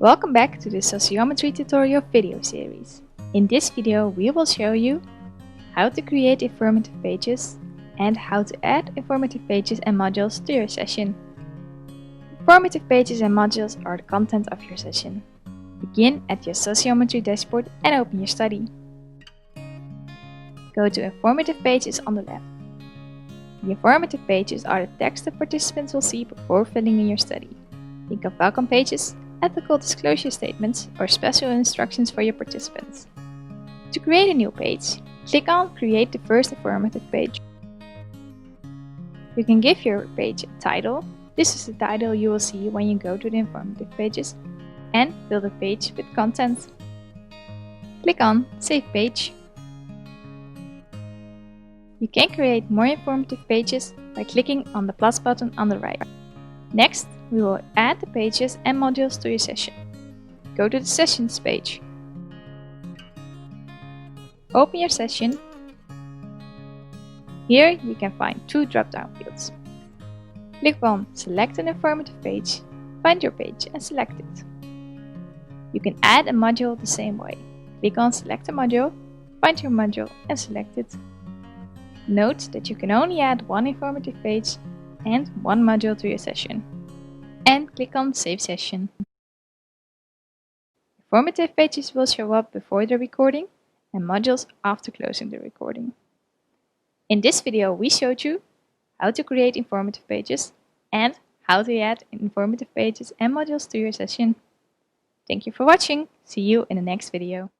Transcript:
Welcome back to the Sociometry tutorial video series. In this video we will show you how to create informative pages and how to add informative pages and modules to your session. Informative pages and modules are the content of your session. Begin at your Sociometry dashboard and open your study. Go to Informative Pages on the left. The informative pages are the text the participants will see before filling in your study. Think of welcome pages, ethical disclosure statements, or special instructions for your participants. To create a new page, click on Create the first informative page. You can give your page a title. This is the title you will see when you go to the informative pages, and fill the page with content. Click on Save Page. You can create more informative pages by clicking on the plus button on the right. Next, we will add the pages and modules to your session. Go to the Sessions page. Open your session. Here you can find two drop-down fields. Click on Select an informative page, find your page and select it. You can add a module the same way. Click on Select a module, find your module and select it. Note that you can only add one informative page and one module to your session. And click on Save Session. Informative pages will show up before the recording and modules after closing the recording. In this video we showed you how to create informative pages and how to add informative pages and modules to your session. Thank you for watching. See you in the next video.